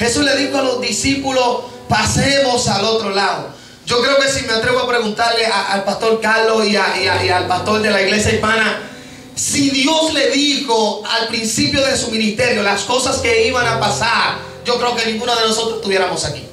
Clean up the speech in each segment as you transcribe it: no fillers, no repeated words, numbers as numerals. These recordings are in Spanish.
Jesús le dijo a los discípulos: pasemos al otro lado. Yo creo que si me atrevo a preguntarle al pastor Carlos y al pastor de la iglesia hispana, si Dios le dijo al principio de su ministerio las cosas que iban a pasar, yo creo que ninguno de nosotros estuviéramos aquí.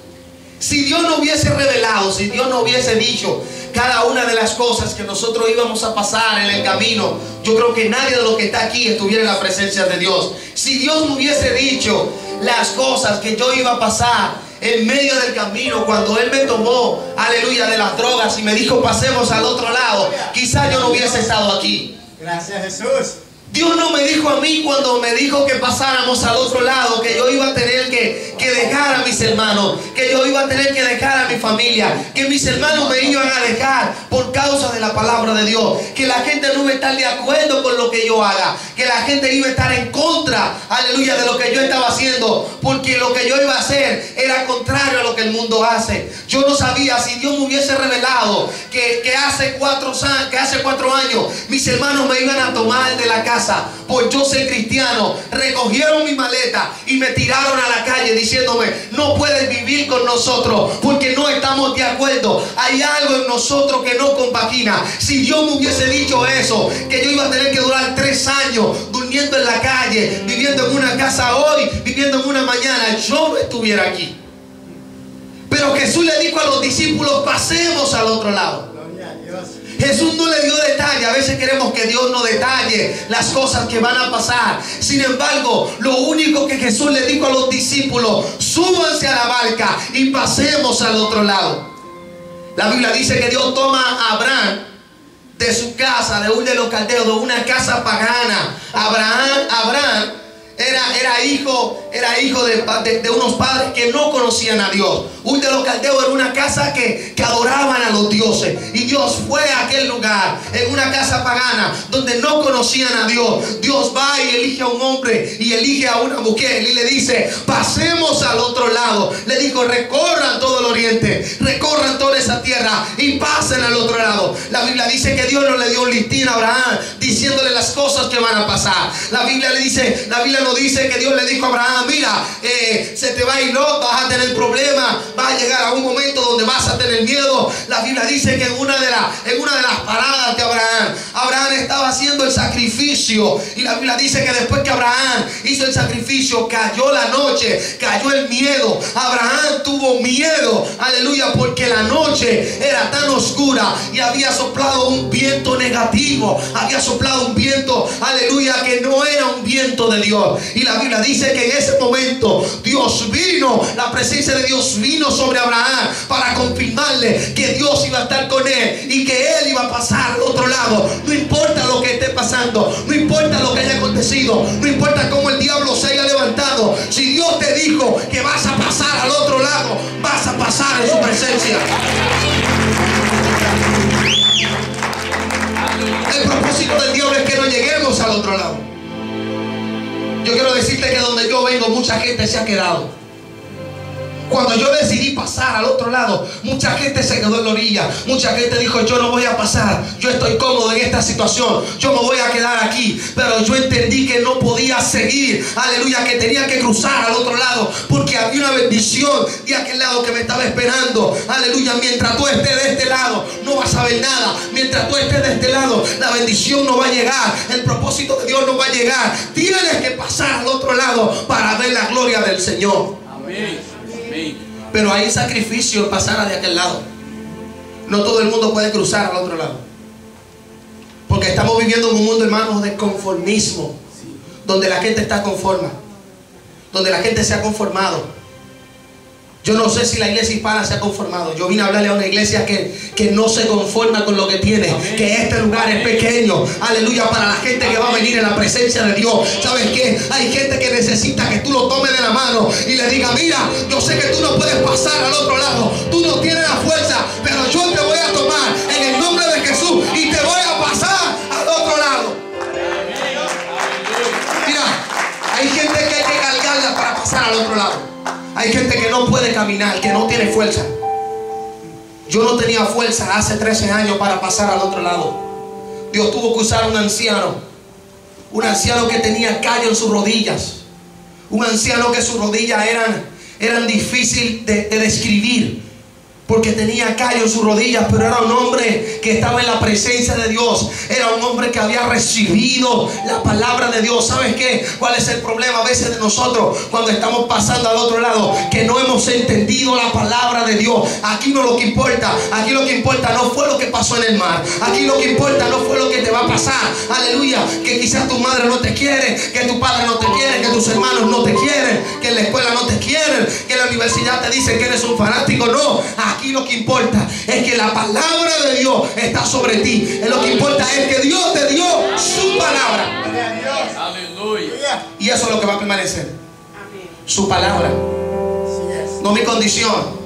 Si Dios no hubiese revelado, si Dios no hubiese dicho cada una de las cosas que nosotros íbamos a pasar en el camino, yo creo que nadie de los que está aquí estuviera en la presencia de Dios. Si Dios no hubiese dicho las cosas que yo iba a pasar en medio del camino, cuando Él me tomó, aleluya, de las drogas y me dijo: pasemos al otro lado, quizás yo no hubiese estado aquí. Gracias, Jesús. Dios no me dijo a mí, cuando me dijo que pasáramos al otro lado, que yo iba a tener que dejar a mis hermanos, que yo iba a tener que dejar a mi familia, que mis hermanos me iban a dejar por causa de la palabra de Dios, que la gente no iba a estar de acuerdo con lo que yo haga, que la gente iba a estar en contra, aleluya, de lo que yo estaba haciendo, porque lo que yo iba a hacer era contrario a lo que el mundo hace. Yo no sabía, si Dios me hubiese revelado que hace 4 años mis hermanos me iban a tomar de la casa por yo ser cristiano, recogieron mi maleta y me tiraron a la calle diciéndome: no puedes vivir con nosotros porque no estamos de acuerdo, hay algo en nosotros que no compagina. Si Dios me hubiese dicho eso, que yo iba a tener que durar 3 años durmiendo en la calle, viviendo en una casa hoy, viviendo en una mañana, yo no estuviera aquí. Pero Jesús le dijo a los discípulos: pasemos al otro lado. Gloria a Dios. Jesús no le dio detalle. A veces queremos que Dios nos detalle las cosas que van a pasar. Sin embargo, lo único que Jesús le dijo a los discípulos: súbanse a la barca y pasemos al otro lado. La Biblia dice que Dios toma a Abraham de su casa, de un de los caldeos, de una casa pagana. Abraham era hijo de unos padres que no conocían a Dios. Ur de los caldeos era una casa que adoraban a los dioses. Y Dios fue a aquel lugar, en una casa pagana, donde no conocían a Dios. Dios va y elige a un hombre y elige a una mujer y le dice: pasemos al otro lado. Le dijo: recorran todo el oriente, recorran toda esa tierra y pasen al otro lado. La Biblia dice que Dios no le dio un listín a Abraham diciéndole las cosas que van a pasar. La Biblia no dice que Dios le dijo a Abraham: mira, se te va a ir Lot, vas a tener problemas, vas a llegar a un momento donde vas a tener miedo. La Biblia dice que en una de las paradas de Abraham estaba haciendo el sacrificio, y la Biblia dice que después que Abraham hizo el sacrificio, cayó la noche, cayó el miedo. Abraham tuvo miedo, aleluya, porque la noche era tan oscura y había soplado un viento negativo, había soplado un viento, aleluya, que no era un viento de Dios. Y la Biblia dice que en ese momento Dios vino, la presencia de Dios vino sobre Abraham para confirmarle que Dios iba a estar con él y que él iba a pasar al otro lado. No importa lo que esté pasando, no importa lo que haya acontecido, no importa cómo el diablo se haya levantado. Si Dios te dijo que vas a pasar al otro lado, vas a pasar en su presencia. El propósito del diablo es que no lleguemos al otro lado. Yo quiero decirte que donde yo vengo, mucha gente se ha quedado. Cuando yo decidí pasar al otro lado, mucha gente se quedó en la orilla. Mucha gente dijo: yo no voy a pasar, yo estoy cómodo en esta situación, yo me voy a quedar aquí. Pero yo entendí que no podía seguir, aleluya, que tenía que cruzar al otro lado, porque había una bendición de aquel lado que me estaba esperando, aleluya. Mientras tú estés de este lado, no vas a ver nada. Mientras tú estés de este lado, la bendición no va a llegar, el propósito de Dios no va a llegar. Tienes que pasar al otro lado para ver la gloria del Señor. Amén. Pero hay sacrificio en pasar de aquel lado. No todo el mundo puede cruzar al otro lado, porque estamos viviendo en un mundo, hermanos, de conformismo, donde la gente está conforme, donde la gente se ha conformado. Yo no sé si la iglesia hispana se ha conformado. Yo vine a hablarle a una iglesia que no se conforma con lo que tiene. Amén. Que este lugar es pequeño, aleluya, para la gente que va a venir en la presencia de Dios. ¿Sabes qué? Hay gente que necesita que tú lo tomes de la mano y le diga: mira, yo sé que tú no puedes pasar al otro lado, tú no tienes la fuerza, pero yo te voy a tomar en el nombre de Jesús y te voy a pasar al otro lado. Mira, hay gente que hay que cargarla para pasar al otro lado. Hay gente que no puede caminar, que no tiene fuerza. Yo no tenía fuerza hace 13 años para pasar al otro lado. Dios tuvo que usar un anciano que tenía callo en sus rodillas, un anciano que sus rodillas eran difíciles de describir, porque tenía callo en sus rodillas, pero era un hombre que estaba en la presencia de Dios. Era un hombre que había recibido la palabra de Dios. ¿Sabes qué? ¿Cuál es el problema a veces de nosotros cuando estamos pasando al otro lado? Que no hemos entendido la palabra de Dios. Aquí no lo que importa. Aquí lo que importa no fue lo que pasó en el mar. Aquí lo que importa no fue lo que te va a pasar. Aleluya. Que quizás tu madre no te quiere, que tu padre no te quiere, que tus hermanos no te quieren, que en la escuela no te quieren, que en la universidad te dicen que eres un fanático. No. Aquí lo que importa es que la palabra de Dios está sobre ti. Lo que importa es que Dios te dio su palabra. Aleluya. Y eso es lo que va a permanecer. Su palabra. No mi condición.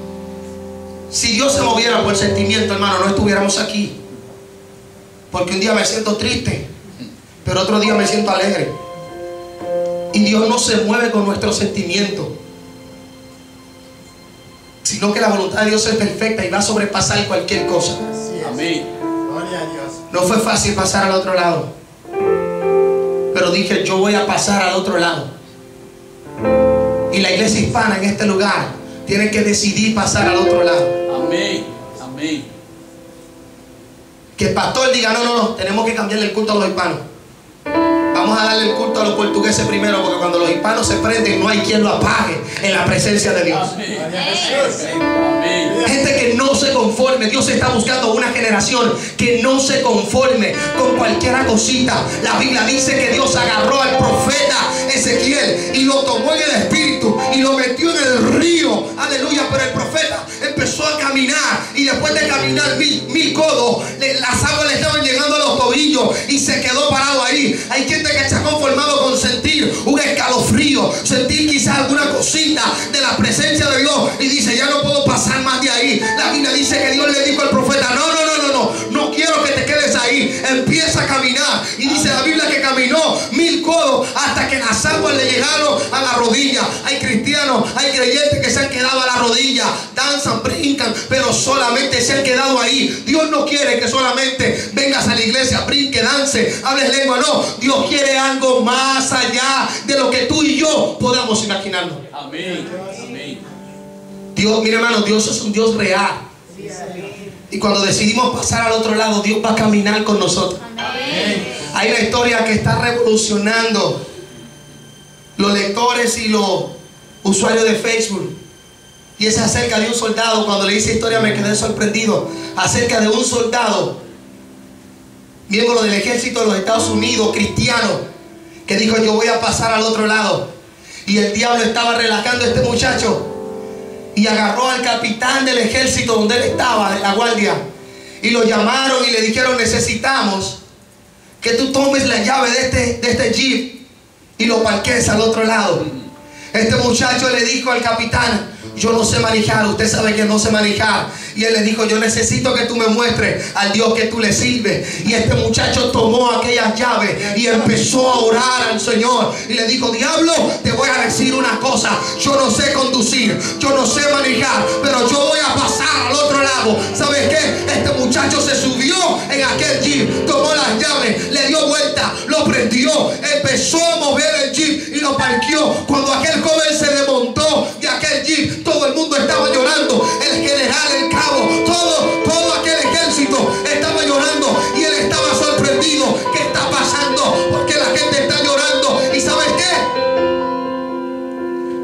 Si Dios se moviera por sentimiento, hermano, no estuviéramos aquí. Porque un día me siento triste, pero otro día me siento alegre. Y Dios no se mueve con nuestros sentimientos, sino que la voluntad de Dios es perfecta y va a sobrepasar cualquier cosa. Amén. Gloria a Dios. No fue fácil pasar al otro lado, pero dije, yo voy a pasar al otro lado. Y la iglesia hispana en este lugar tiene que decidir pasar al otro lado. Amén. Amén. Que el pastor diga, no, tenemos que cambiarle el culto a los hispanos. Vamos a darle el culto a los portugueses primero, porque cuando los hispanos se prenden no hay quien lo apague en la presencia de Dios. Amén. Amén. Gente que no se conforme. Dios está buscando una generación que no se conforme con cualquier cosita. La Biblia dice que Dios agarró al profeta Ezequiel y lo tomó en el espíritu y lo metió en el río. Aleluya. Pero el profeta empezó a caminar, y después de caminar mil codos, las aguas le estaban llegando a los tobillos y se quedó parado ahí. Hay gente que se ha conformado con sentir un escalofrío, sentir quizás alguna cosita de la presencia de Dios, y dice, ya no puedo pasar más de ahí. La Biblia dice que Dios le dijo al profeta, no quiero que te quedes ahí, empieza a caminar. Y dice la Biblia que caminó 1000 codos hasta que las aguas le llegaron a la rodilla. Hay cristianos, hay creyentes que se han quedado a la rodilla, danzan, brincan, pero solamente se han quedado ahí. Dios no quiere que solamente vengas a la iglesia, brinque, dance, hables lengua. No, Dios quiere algo más allá de lo que tú y yo podamos imaginarnos. Amén. Amén. Dios, mire hermano, Dios es un Dios real. Y cuando decidimos pasar al otro lado, Dios va a caminar con nosotros. Hay una historia que está revolucionando los lectores y los usuarios de Facebook, y es acerca de un soldado. Cuando leí esa historia me quedé sorprendido. Acerca de un soldado, miembro del ejército de los Estados Unidos, cristiano, que dijo, yo voy a pasar al otro lado. Y el diablo estaba relajando a este muchacho, y agarró al capitán del ejército donde él estaba, de la guardia, y lo llamaron y le dijeron, necesitamos que tú tomes la llave de este jeep y lo parques al otro lado. Este muchacho le dijo al capitán, yo no sé manejar, usted sabe que no sé manejar. Y él le dijo, yo necesito que tú me muestres al Dios que tú le sirves. Y este muchacho tomó aquellas llaves y empezó a orar al Señor. Y le dijo, diablo, te voy a decir una cosa. Yo no sé conducir, yo no sé manejar, pero yo voy a pasar al otro lado. ¿Sabes qué? Este muchacho se subió en aquel jeep, tomó las llaves, le dio vuelta, lo prendió, empezó a mover el jeep y lo parqueó. Cuando aquel joven se desmontó de aquel jeep, todo el mundo estaba llorando. El general, el cabo, todo aquel ejército estaba llorando, y él estaba sorprendido. ¿Qué está pasando? Porque la gente está llorando. ¿Y sabes qué?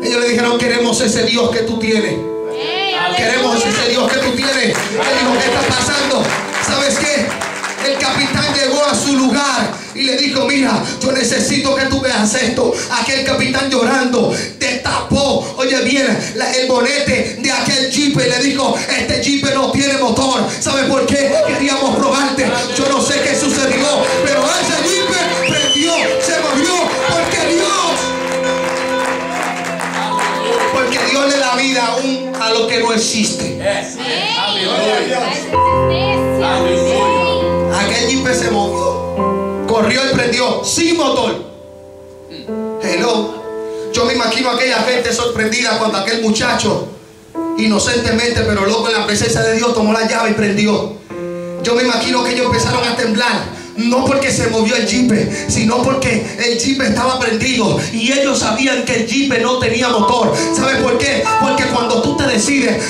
Ellos le dijeron, queremos ese Dios que tú tienes. Queremos ese Dios que tú tienes. Él dijo, ¿qué está pasando? ¿Sabes qué? El capitán llegó a su lugar y le dijo, mira, yo necesito que tú veas esto. Aquel capitán llorando destapó, oye bien, el bonete de aquel jeep y le dijo, este jeep no tiene motor. ¿Sabes por qué? Queríamos probarte. Yo no sé qué sucedió, pero ese jeep prendió, se movió, porque Dios le da vida aún a lo que no existe. Aquel jeep se movió, corrió y prendió sin motor. Hello. Yo me imagino a aquella gente sorprendida cuando aquel muchacho, inocentemente pero loco en la presencia de Dios, tomó la llave y prendió. Yo me imagino que ellos empezaron a temblar. No porque se movió el jeep, sino porque el jeep estaba prendido y ellos sabían que el jeep no tenía motor. ¿Sabes por qué? Porque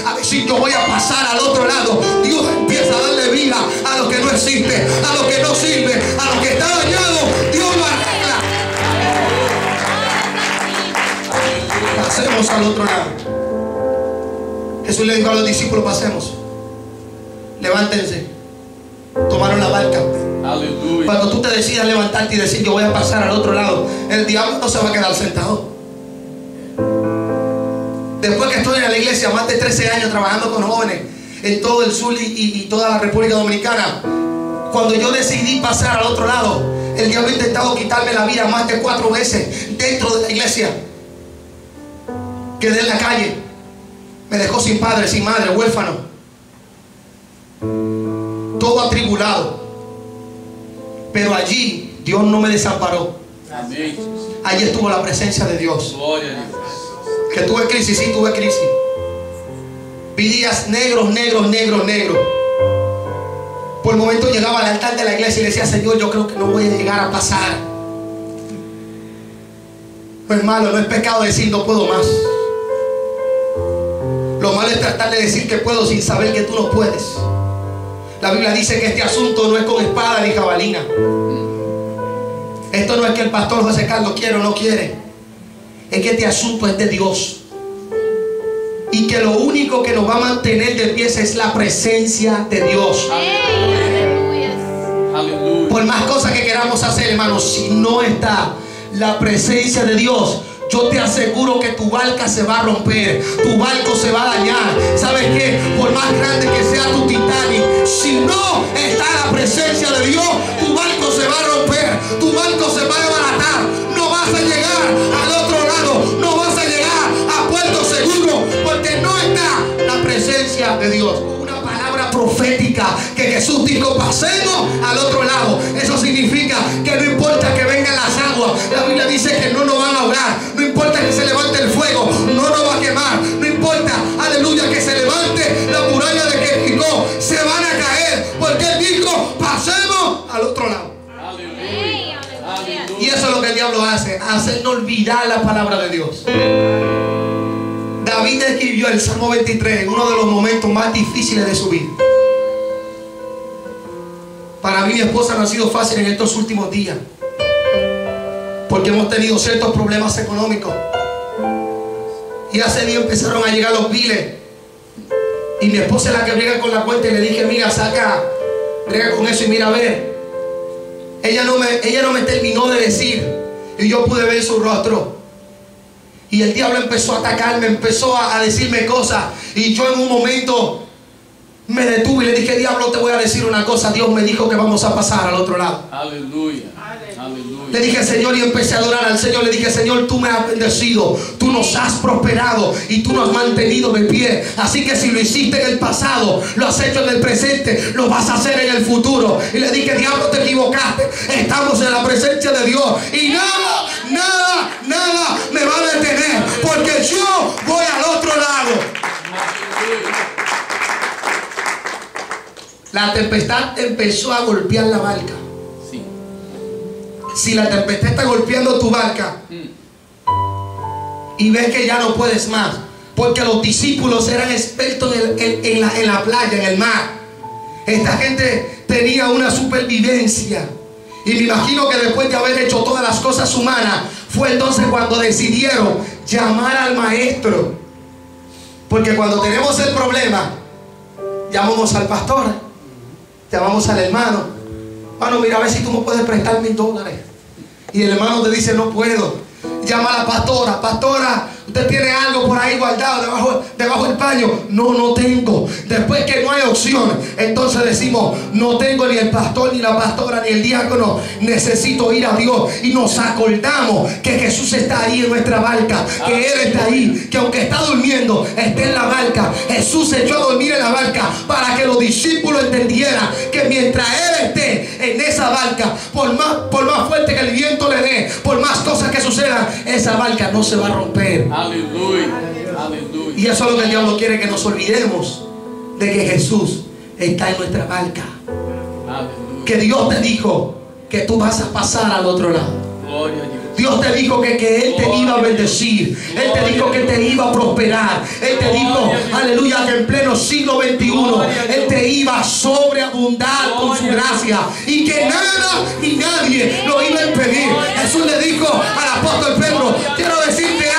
a decir yo voy a pasar al otro lado, Dios empieza a darle vida a lo que no existe, a lo que no sirve, a lo que está dañado. Dios lo arregla. Pasemos al otro lado. Jesús le dijo a los discípulos: pasemos. Levántense. Tomaron la barca. Aleluya. Cuando tú te decidas levantarte y decir yo voy a pasar al otro lado, el diablo no se va a quedar sentado. Después que estoy en la iglesia más de 13 años trabajando con jóvenes en todo el sur y toda la República Dominicana, cuando yo decidí pasar al otro lado, el diablo ha intentado quitarme la vida más de 4 veces dentro de la iglesia. Quedé en la calle, me dejó sin padre, sin madre, huérfano, todo atribulado. Pero allí Dios no me desamparó. Amén. Allí estuvo la presencia de Dios. Glória a Deus. Que tuve crisis, sí tuve crisis. Vi días negros, negros, negros, negros. Por el momento llegaba al altar de la iglesia y le decía: Señor, yo creo que no voy a llegar a pasar. No es malo, no es pecado decir no puedo más. Lo malo es tratar de decir que puedo sin saber que tú no puedes. La Biblia dice que este asunto no es con espada ni jabalina. Esto no es que el pastor José Carlos quiere o no quiere. Es que este asunto es de Dios. Y que lo único que nos va a mantener de pie es la presencia de Dios. Aleluya. Por más cosas que queramos hacer, hermanos, si no está la presencia de Dios, yo te aseguro que tu barca se va a romper, tu barco se va a dañar. ¿Sabes qué? Por más grande que sea tu Titanic, si no está la presencia de Dios, tu barco se va a romper, tu barco se va a desbaratar. No vas a llegar al otro lado, no vas a llegar a puerto seguro, porque no está la presencia de Dios. Una palabra profética que Jesús dijo: pasemos al otro lado. Eso significa que no importa que vengan las aguas, la Biblia dice que no nos van a ahogar. No importa que se levante el fuego, no nos va a quemar. No importa, aleluya, que se levante la muralla de Jericó, se van a caer, porque Él dijo: pasemos al otro lado. Aleluya. Y eso es lo que el diablo hace, hacernos olvidar la palabra de Dios. David escribió el Salmo 23 en uno de los momentos más difíciles de su vida. Para mí, mi esposa no ha sido fácil en estos últimos días, porque hemos tenido ciertos problemas económicos. Y hace días empezaron a llegar los biles, y mi esposa es la que brega con la cuenta, y le dije: mira, brega con eso y mira a ver. Ella no me terminó de decir, y yo pude ver su rostro. Y el diablo empezó a atacarme, empezó a decirme cosas. Y yo en un momento me detuve y le dije: diablo, te voy a decir una cosa. Dios me dijo que vamos a pasar al otro lado. Aleluya. Aleluya. Le dije: Señor, y empecé a adorar al Señor. Le dije: Señor, tú me has bendecido, tú nos has prosperado y tú nos has mantenido de pie. Así que si lo hiciste en el pasado, lo has hecho en el presente, lo vas a hacer en el futuro. Y le dije: diablo, te equivocaste. Estamos en la presencia de Dios y nada me va a detener, porque yo voy al otro lado. La tempestad empezó a golpear la barca. Sí. Si la tempestad está golpeando tu barca y ves que ya no puedes más, porque los discípulos eran expertos en la playa, en el mar. Esta gente tenía una supervivencia, y me imagino que después de haber hecho todas las cosas humanas, fue entonces cuando decidieron llamar al maestro. Porque cuando tenemos el problema, llamamos al pastor, llamamos al hermano: hermano, mira a ver si tú me puedes prestar $1000. Y el hermano te dice: no puedo. Llama a la pastora: pastora, ¿usted tiene algo por ahí guardado debajo del paño? No tengo. Después que no hay opción, entonces decimos: no tengo ni el pastor, ni la pastora, ni el diácono, necesito ir a Dios. Y nos acordamos que Jesús está ahí en nuestra barca, que Él está ahí, que aunque está durmiendo, está en la barca. Jesús se echó a dormir en la barca para que los discípulos entendieran que mientras Él esté en esa barca, por más fuerte que el viento le dé, por más cosas que sucedan, esa barca no se va a romper. Aleluya. Aleluya. Y eso es lo que el diablo quiere, que nos olvidemos de que Jesús está en nuestra barca. Aleluya. Que Dios te dijo que tú vas a pasar al otro lado. Glória a Deus. Dios te dijo que Él te iba a bendecir. Él te dijo que te iba a prosperar. Él te dijo, aleluya, que en pleno siglo XXI Él te iba a sobreabundar con su gracia y que nada ni nadie lo iba a impedir. Jesús le dijo al apóstol Pedro, quiero decirte